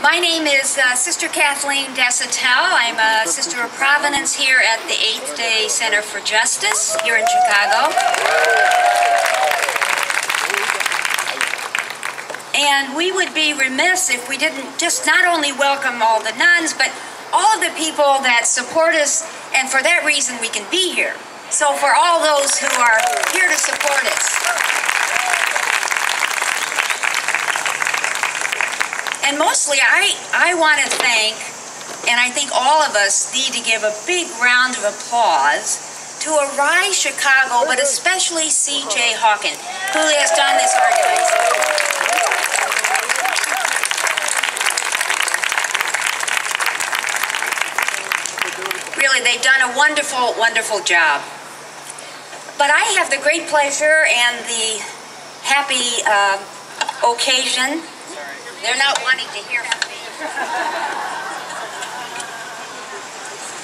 My name is Sister Kathleen Desatel. I'm a Sister of Providence here at the Eighth Day Center for Justice here in Chicago. And we would be remiss if we didn't just not only welcome all the nuns, but all of the people that support us, and for that reason we can be here. So for all those who are here to support us. And mostly, I want to thank, and I think all of us need to give a big round of applause to Arise Chicago, but especially C.J. Hawkins, who has done this organizing. Really, they've done a wonderful, wonderful job. But I have the great pleasure and the happy occasion. They're not wanting to hear from me.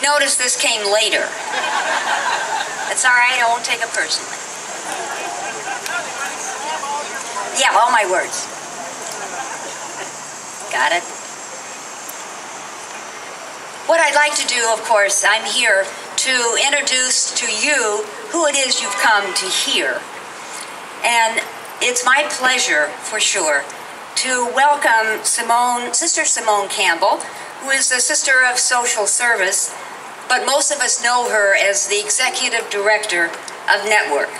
Notice this came later. It's all right, I won't take it personally. Yeah, all my words. Got it? What I'd like to do, of course, I'm here to introduce to you who it is you've come to hear. And it's my pleasure, for sure, to welcome Sister Simone Campbell, who is a Sister of Social Service, but most of us know her as the Executive Director of Network.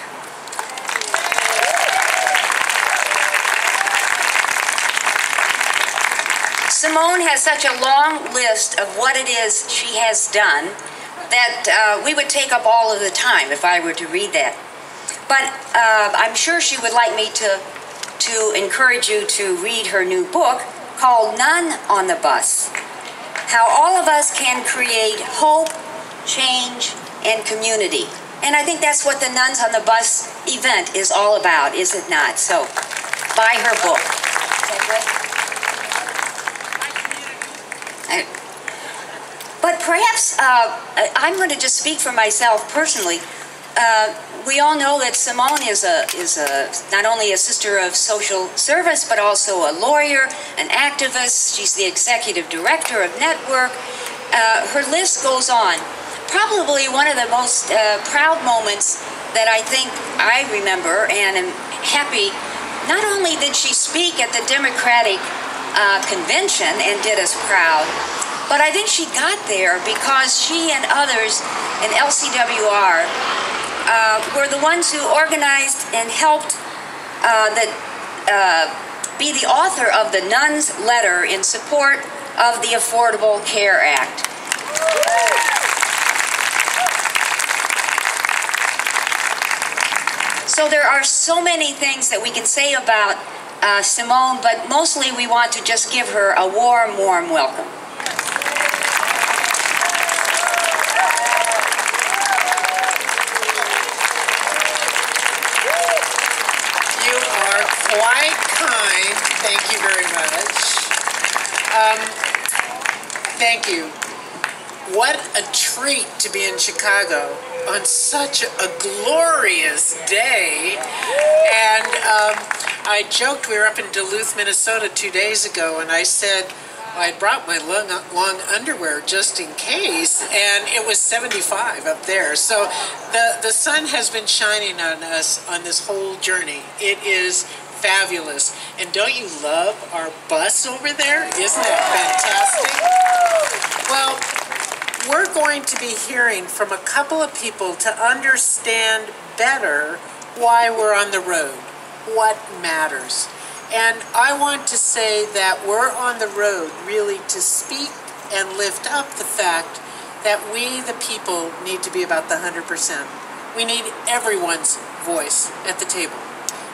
Simone has such a long list of what it is she has done that we would take up all of the time if I were to read that. But I'm sure she would like me to encourage you to read her new book called Nun on the Bus, How All of Us Can Create Hope, Change, and Community. And I think that's what the Nuns on the Bus event is all about, is it not? So, buy her book. Is that good? But perhaps I'm going to just speak for myself personally. We all know that Simone is not only a Sister of Social Service, but also a lawyer, an activist. She's the Executive Director of Network. Her list goes on. Probably one of the most proud moments that I think I remember and am happy, not only did she speak at the Democratic Convention and did us proud, but I think she got there because she and others in LCWR were the ones who organized and helped be the author of the Nuns' letter in support of the Affordable Care Act. So there are so many things that we can say about Simone, but mostly we want to just give her a warm, warm welcome. Quite kind. Thank you very much. Thank you. What a treat to be in Chicago on such a glorious day. And I joked, we were up in Duluth, Minnesota 2 days ago, and I said I brought my long underwear just in case, and it was 75 up there. So the sun has been shining on us on this whole journey. It is fabulous. And don't you love our bus over there? Isn't that fantastic? Well, we're going to be hearing from a couple of people to understand better why we're on the road, what matters. And I want to say that we're on the road really to speak and lift up the fact that we, the people, need to be about the 100%. We need everyone's voice at the table.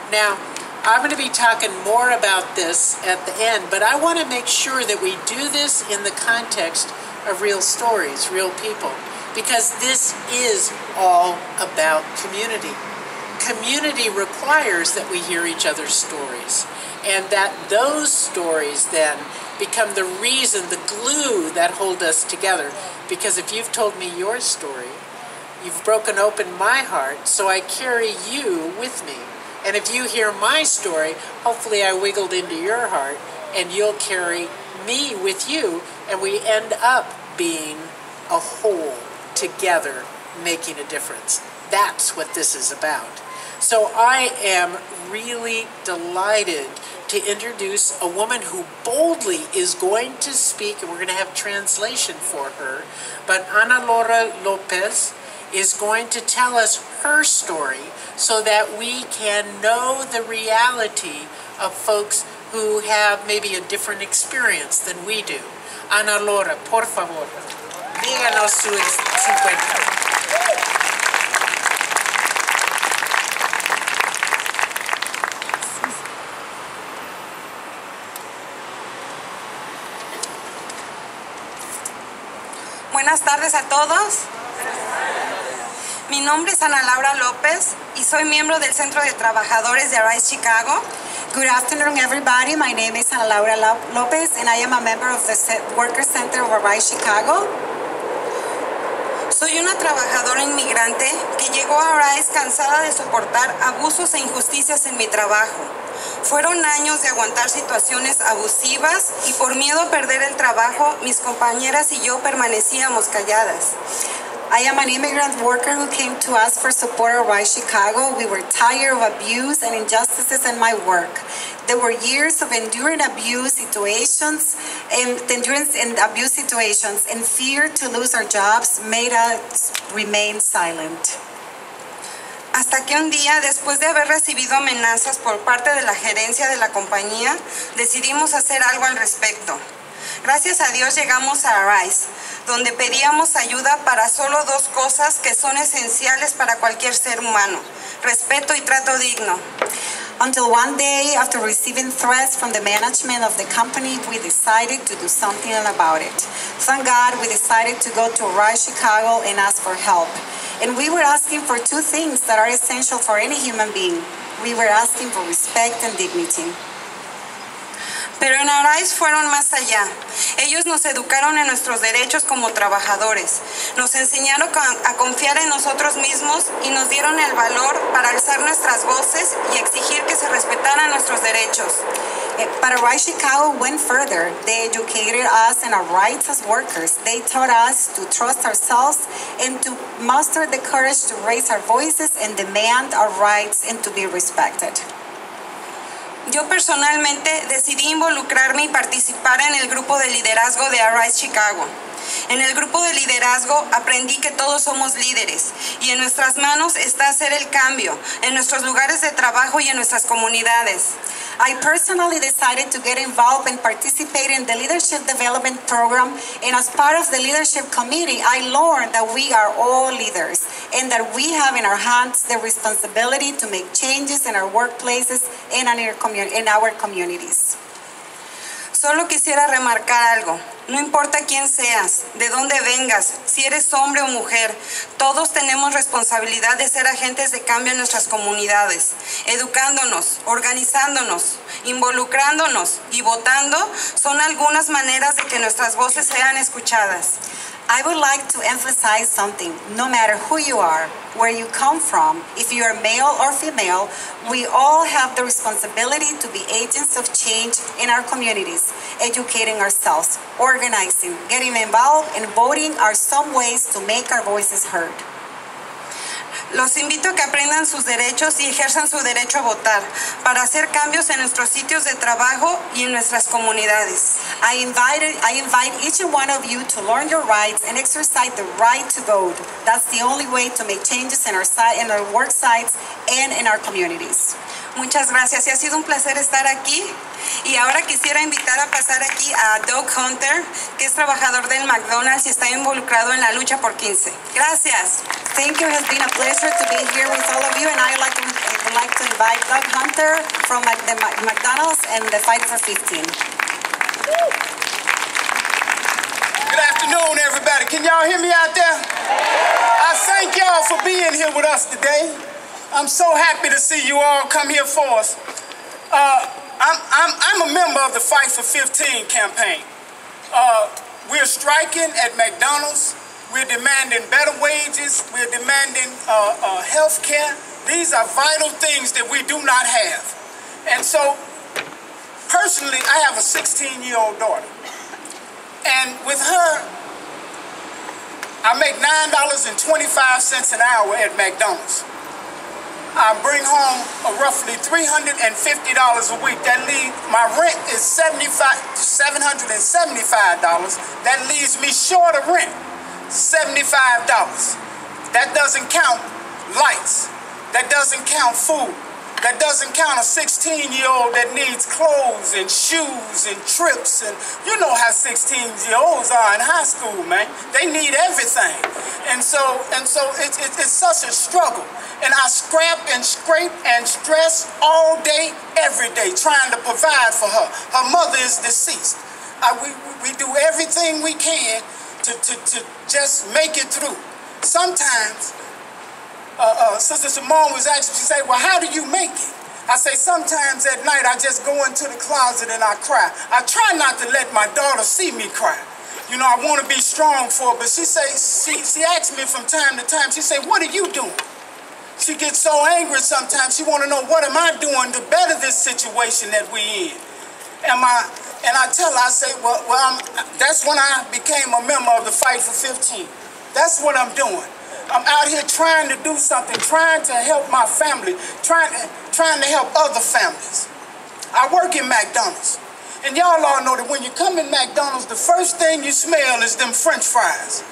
Now, I'm going to be talking more about this at the end, but I want to make sure that we do this in the context of real stories, real people, because this is all about community. Community requires that we hear each other's stories, and that those stories then become the reason, the glue that hold us together. Because if you've told me your story, you've broken open my heart, so I carry you with me. And if you hear my story, hopefully I wiggled into your heart, and you'll carry me with you, and we end up being a whole together, making a difference. That's what this is about. So I am really delighted to introduce a woman who boldly is going to speak, and we're going to have translation for her, but Ana Laura Lopez is going to tell us her story so that we can know the reality of folks who have maybe a different experience than we do. Ana Laura, por favor, díganos su cuento. Buenas tardes a todos. Mi nombre es Ana Laura López y soy miembro del Centro de Trabajadores de Arise Chicago. Good afternoon, everybody. My name is Ana Laura Lopez, and I am a member of the Worker Center of Arise Chicago. Soy una trabajadora inmigrante que llegó a Arise cansada de soportar abusos e injusticias en mi trabajo. Fueron años de aguantar situaciones abusivas y por miedo a perder el trabajo, mis compañeras y yo permanecíamos calladas. I am an immigrant worker who came to us for support at Arise Chicago. We were tired of abuse and injustices in my work. There were years of enduring abuse situations, and fear to lose our jobs made us remain silent. Hasta que un día, después de haber recibido amenazas por parte de la gerencia de la compañía, decidimos hacer algo al respecto. Gracias a Dios llegamos a Arise, donde pedíamos ayuda para solo dos cosas que son esenciales para cualquier ser humano: respeto y trato digno. Until one day, after receiving threats from the management of the company, we decided to do something about it. Thank God, we decided to go to Arise Chicago and ask for help. And we were asking for two things that are essential for any human being. We were asking for respect and dignity. Pero en Arise fueron más allá. Ellos nos educaron en nuestros derechos como trabajadores. Nos enseñaron a confiar en nosotros mismos y nos dieron el valor para alzar nuestras voces y exigir que se respetaran nuestros derechos. But Arise Chicago went further. They educated us in our rights as workers. They taught us to trust ourselves and to muster the courage to raise our voices and demand our rights and to be respected. Yo personalmente decidí involucrarme y participar en el grupo de liderazgo de Arise Chicago. En el grupo de liderazgo aprendí que todos somos líderes y en nuestras manos está hacer el cambio en nuestros lugares de trabajo y en nuestras comunidades. I personally decided to get involved and participate in the leadership development program, and as part of the leadership committee, I learned that we are all leaders and that we have in our hands the responsibility to make changes in our workplaces and in our communities. Solo quisiera remarcar algo. No importa quién seas, de dónde vengas, si eres hombre o mujer, todos tenemos responsabilidad de ser agentes de cambio en nuestras comunidades, educándonos, organizándonos, involucrándonos y votando son algunas maneras de que nuestras voces sean escuchadas. I would like to emphasize something. No matter who you are, where you come from, if you are male or female, we all have the responsibility to be agents of change in our communities. Educating ourselves, organizing, getting involved, and voting are some ways to make our voices heard. Los invito a que aprendan sus derechos y ejerzan su derecho a votar para hacer cambios en nuestros sitios de trabajo y en nuestras comunidades. I invite each and one of you to learn your rights and exercise the right to vote. That's the only way to make changes in our work sites and in our communities. Muchas gracias y ha sido un placer estar aquí. Y ahora quisiera invitar a pasar aquí a Doug Hunter, que es trabajador del McDonald's y está involucrado en la lucha por 15. Gracias. Thank you. It has been a pleasure to be here with all of you, and I would like to invite Doug Hunter from the McDonald's and the Fight for 15. Good afternoon, everybody. Can y'all hear me out there? I thank y'all for being here with us today. I'm so happy to see you all come here for us. I'm a member of the Fight for 15 campaign. We're striking at McDonald's. We're demanding better wages. We're demanding health care. These are vital things that we do not have. And so, personally, I have a 16-year-old daughter. And with her, I make $9.25 an hour at McDonald's. I bring home roughly $350 a week. That leaves, my rent is $775. That leaves me short of rent, $75. That doesn't count lights. That doesn't count food. That doesn't count a 16-year-old that needs clothes and shoes and trips. And you know how 16-year-olds are in high school, man. They need everything. And so it's such a struggle. And I scrap and scrape and stress all day, every day, trying to provide for her. Her mother is deceased. We do everything we can to just make it through. Sometimes, Sister Simone was asking, she said, well, how do you make it? I say, sometimes at night I just go into the closet and I cry. I try not to let my daughter see me cry. You know, I want to be strong for her, but she asks me from time to time, she say, what are you doing? She gets so angry sometimes, she want to know, what am I doing to better this situation that we in? And I tell her, I say, well, that's when I became a member of the Fight for 15. That's what I'm doing. I'm out here trying to do something, trying to help my family, trying to help other families. I work in McDonald's. And y'all all know that when you come in McDonald's, the first thing you smell is them French fries.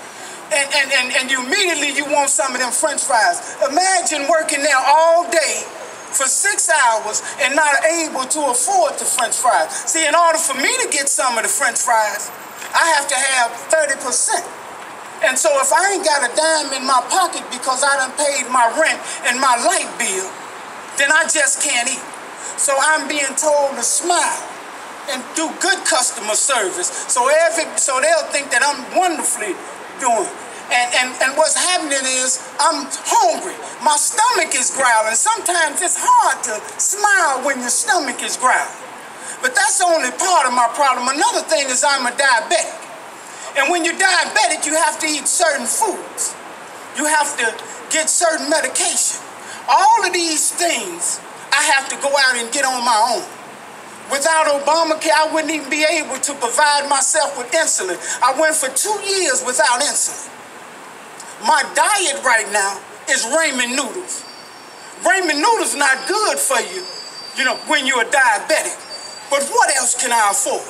And you immediately you want some of them French fries. Imagine working there all day for 6 hours and not able to afford the French fries. See, in order for me to get some of the French fries, I have to have 30%. And so if I ain't got a dime in my pocket because I done paid my rent and my light bill, then I just can't eat. So I'm being told to smile and do good customer service so they'll think that I'm wonderfully doing. And what's happening is I'm hungry. My stomach is growling. Sometimes it's hard to smile when your stomach is growling. But that's only part of my problem. Another thing is I'm a diabetic. And when you're diabetic, you have to eat certain foods. You have to get certain medication. All of these things, I have to go out and get on my own. Without Obamacare, I wouldn't even be able to provide myself with insulin. I went for 2 years without insulin. My diet right now is ramen noodles. Ramen noodles not good for you, you know, when you're a diabetic. But what else can I afford?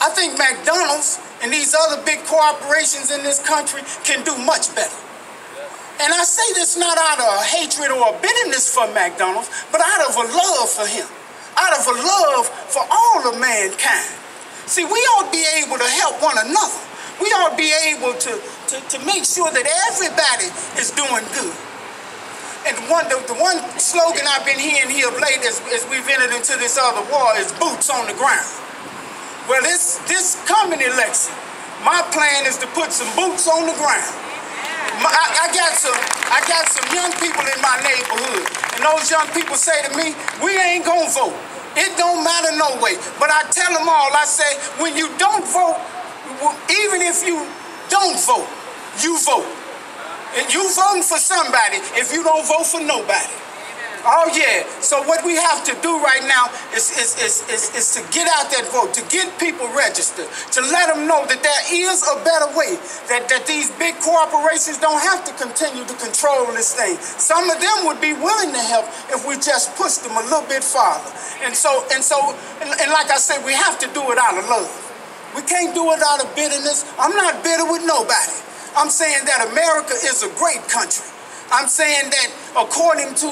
I think McDonald's and these other big corporations in this country can do much better. And I say this not out of a hatred or a bitterness for McDonald's, but out of a love for him, out of a love for all of mankind. See, we ought to be able to help one another. We ought to be able to make sure that everybody is doing good. And the one slogan I've been hearing here of late as we've entered into this other war is boots on the ground. Well, this coming election, my plan is to put some boots on the ground. I got some young people in my neighborhood, and those young people say to me, we ain't gonna vote. It don't matter no way. But I tell them all, I say, when you don't vote, even if you don't vote, you vote. And you voting for somebody if you don't vote for nobody. Oh yeah, so what we have to do right now is to get out that vote, to get people registered, to let them know that there is a better way, that these big corporations don't have to continue to control this thing. Some of them would be willing to help if we just push them a little bit farther. And like I said, we have to do it out of love. We can't do it out of bitterness. I'm not bitter with nobody. I'm saying that America is a great country. I'm saying that according to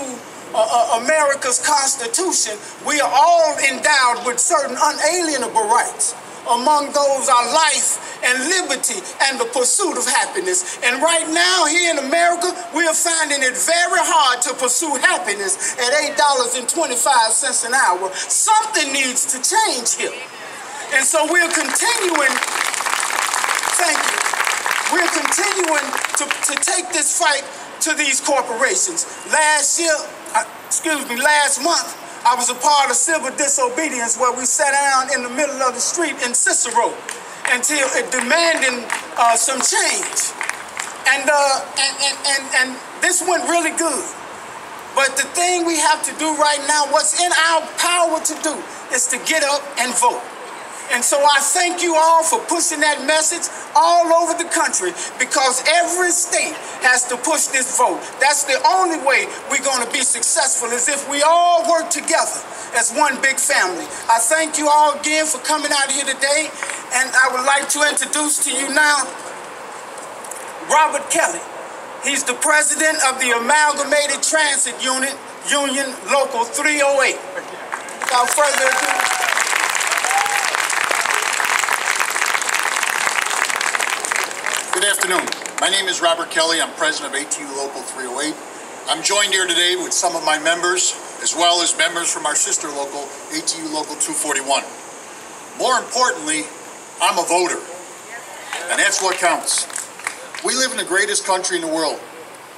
America's Constitution, we are all endowed with certain unalienable rights. Among those are life and liberty and the pursuit of happiness. And right now here in America, we are finding it very hard to pursue happiness at $8.25 an hour. Something needs to change here. And so we're continuing, thank you, we're continuing to take this fight to these corporations. Last month, I was a part of civil disobedience where we sat down in the middle of the street in Cicero until demanding some change. And this went really good. But the thing we have to do right now, what's in our power to do, is to get up and vote. And so I thank you all for pushing that message all over the country, because every state has to push this vote. That's the only way we're going to be successful, is if we all work together as one big family. I thank you all again for coming out here today, and I would like to introduce to you now Robert Kelly. He's the president of the Amalgamated Transit Union Local 308. Without further ado. Good afternoon. My name is Robert Kelly. I'm president of ATU Local 308. I'm joined here today with some of my members, as well as members from our sister local, ATU Local 241. More importantly, I'm a voter, and that's what counts. We live in the greatest country in the world,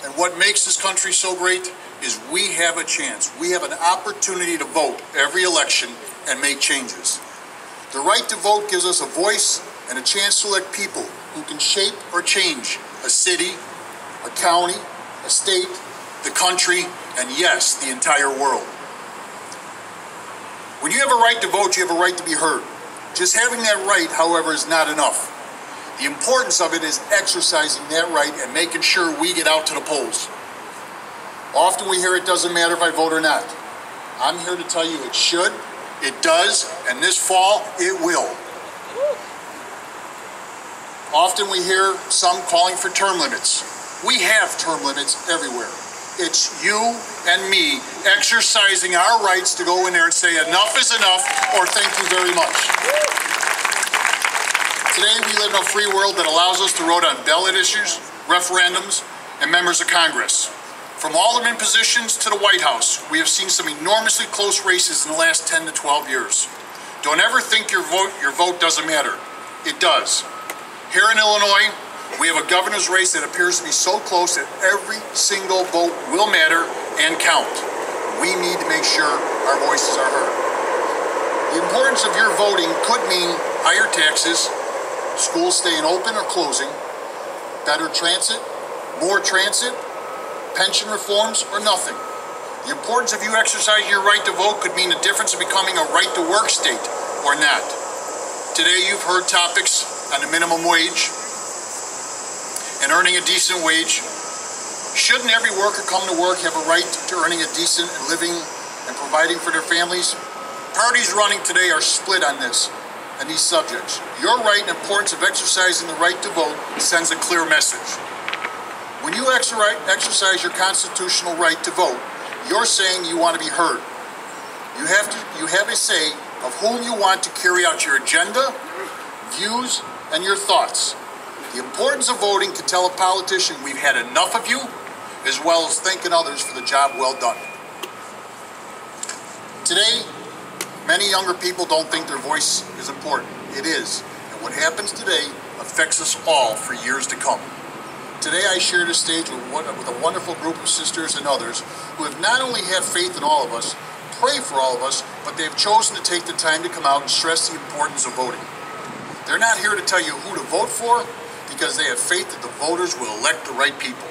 and what makes this country so great is we have a chance. We have an opportunity to vote every election and make changes. The right to vote gives us a voice and a chance to elect people who can shape or change a city, a county, a state, the country, and yes, the entire world. When you have a right to vote, you have a right to be heard. Just having that right, however, is not enough. The importance of it is exercising that right and making sure we get out to the polls. Often we hear it doesn't matter if I vote or not. I'm here to tell you it should, it does, and this fall, it will. Often we hear some calling for term limits. We have term limits everywhere. It's you and me exercising our rights to go in there and say enough is enough, or thank you very much. Today we live in a free world that allows us to vote on ballot issues, referendums, and members of Congress. From alderman positions to the White House, we have seen some enormously close races in the last 10 to 12 years. Don't ever think your vote doesn't matter. It does. Here in Illinois, we have a governor's race that appears to be so close that every single vote will matter and count. We need to make sure our voices are heard. The importance of your voting could mean higher taxes, schools staying open or closing, better transit, more transit, pension reforms, or nothing. The importance of you exercising your right to vote could mean the difference of becoming a right-to-work state or not. Today you've heard topics on the minimum wage and earning a decent wage. Shouldn't every worker come to work have a right to earning a decent living and providing for their families? Parties running today are split on this and these subjects. Your right and importance of exercising the right to vote sends a clear message. When you exercise your constitutional right to vote, you're saying you want to be heard. You have a say of whom you want to carry out your agenda, views, and your thoughts. The importance of voting can tell a politician we've had enough of you, as well as thanking others for the job well done. Today, many younger people don't think their voice is important. It is, and what happens today affects us all for years to come. Today I share the stage with a wonderful group of sisters and others who have not only have faith in all of us, pray for all of us, but they have chosen to take the time to come out and stress the importance of voting. They're not here to tell you who to vote for, because they have faith that the voters will elect the right people.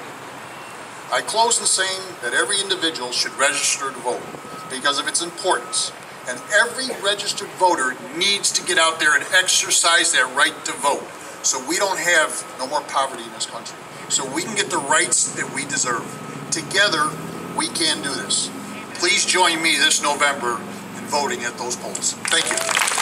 I close in saying that every individual should register to vote because of its importance, and every registered voter needs to get out there and exercise that right to vote so we don't have no more poverty in this country, so we can get the rights that we deserve. Together, we can do this. Please join me this November in voting at those polls. Thank you.